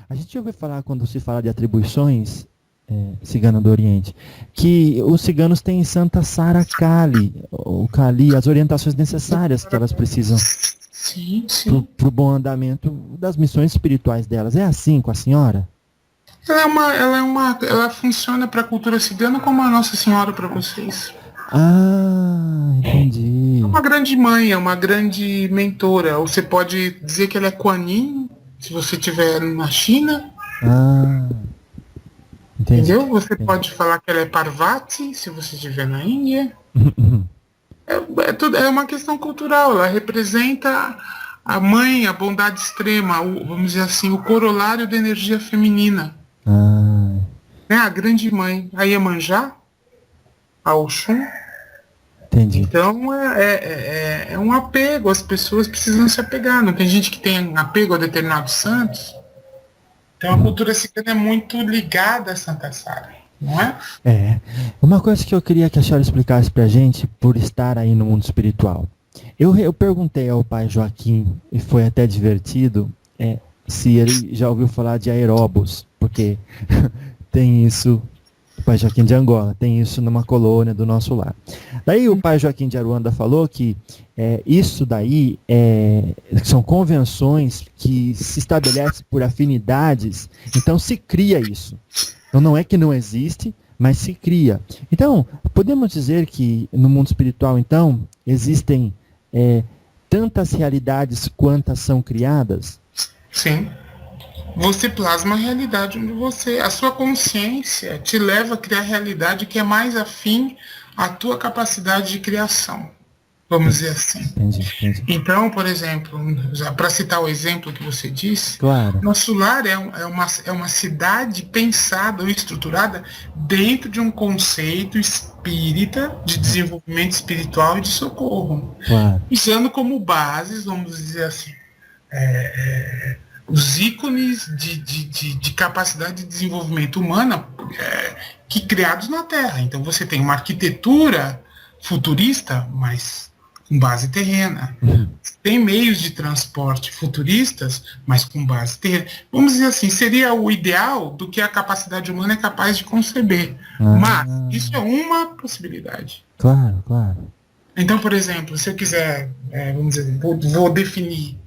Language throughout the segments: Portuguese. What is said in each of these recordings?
A gente ouve falar, quando se fala de atribuições cigana do Oriente, que os ciganos têm Santa Sara Kali, o Kali, as orientações necessárias que elas precisam Sim, sim. para o bom andamento das missões espirituais delas. É assim com a senhora? Ela funciona para a cultura cigana como a Nossa Senhora para vocês. Ah, É entendi. uma grande mãe, é uma grande mentora. Ou você pode dizer que ela é Kuan Yin, se você estiver na China, Ah, entendi. entendeu? Você Entendi. pode falar que ela é Parvati, se você estiver na Índia. É uma questão cultural, ela representa a mãe, a bondade extrema, vamos dizer assim, o corolário da energia feminina. Ah, Né? A grande mãe, a Iemanjá, a Oxum. entendi. Então é um apego, as pessoas precisam se apegar. Não tem gente que tem apego a determinados santos. Então a cultura cigana é muito ligada a Santa Sara, não é? É. Uma coisa que eu queria que a senhora explicasse pra gente, por estar aí no mundo espiritual. Eu perguntei ao pai Joaquim, e foi até divertido, se ele já ouviu falar de aeróbos, porque tem isso, o pai Joaquim de Angola, tem isso numa colônia do nosso lar. Daí o pai Joaquim de Aruanda falou que isso daí são convenções que se estabelecem por afinidades, então se cria isso. Então não é que não existe, mas se cria. Então, podemos dizer que no mundo espiritual, então, existem tantas realidades quantas são criadas? Sim. Você plasma a realidade onde você. A sua consciência te leva a criar a realidade que é mais afim à tua capacidade de criação. Vamos dizer assim. Entendi, entendi. Então, por exemplo, já para citar o exemplo que você disse, Claro. nosso lar é uma cidade pensada ou estruturada dentro de um conceito espírita de desenvolvimento espiritual e de socorro, Claro. usando como bases, vamos dizer assim, os ícones de capacidade de desenvolvimento humana que criados na Terra. Então você tem uma arquitetura futurista, mas com base terrena. Tem meios de transporte futuristas, mas com base terrena. Vamos dizer assim, seria o ideal do que a capacidade humana é capaz de conceber. Mas Ah, isso é uma possibilidade. claro, claro. Então, por exemplo, se eu quiser, vamos dizer, vou definir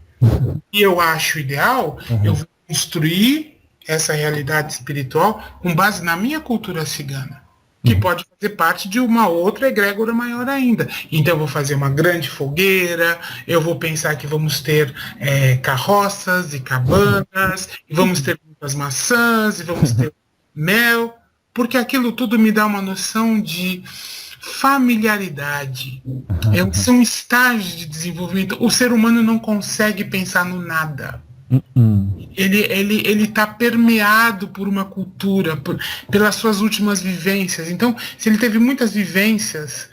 que eu acho ideal, eu Uhum. vou construir essa realidade espiritual com base na minha cultura cigana, que Uhum. pode fazer parte de uma outra egrégora maior ainda. Então eu vou fazer uma grande fogueira, eu vou pensar que vamos ter carroças e cabanas, e vamos ter muitas maçãs, e vamos ter mel, porque aquilo tudo me dá uma noção de familiaridade. São estágios de desenvolvimento. O ser humano não consegue pensar no nada. Uhum. Ele está permeado por uma cultura, pelas suas últimas vivências. Então, se ele teve muitas vivências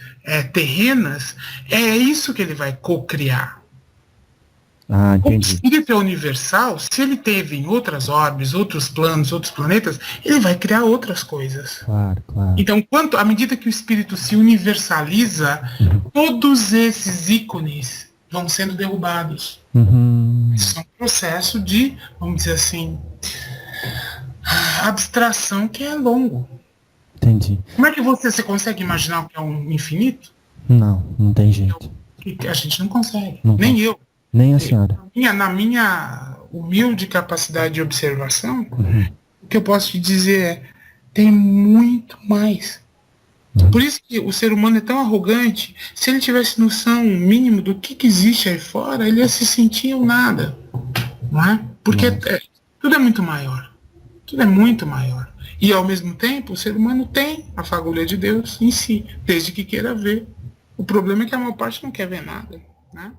terrenas, é isso que ele vai co-criar. Ah, O entendi. espírito é universal, se ele teve em outras orbes, outros planos, outros planetas, ele vai criar outras coisas. Claro, claro. Então, à medida que o espírito se universaliza, Uhum. todos esses ícones vão sendo derrubados. Uhum. Isso é um processo de, vamos dizer assim, abstração que é longo. Entendi. Como é que você consegue imaginar o que é um infinito? Não, não tem jeito. A gente não consegue. Não Nem consegue. eu. Nem a senhora. Na minha humilde capacidade de observação, Uhum. o que eu posso te dizer é: tem muito mais. Por isso que o ser humano é tão arrogante. Se ele tivesse noção mínimo do que existe aí fora, ele ia se sentir um nada. Não é? Porque Nossa. tudo é muito maior. Tudo é muito maior. E ao mesmo tempo, o ser humano tem a fagulha de Deus em si, desde que queira ver. O problema é que a maior parte não quer ver nada. Né?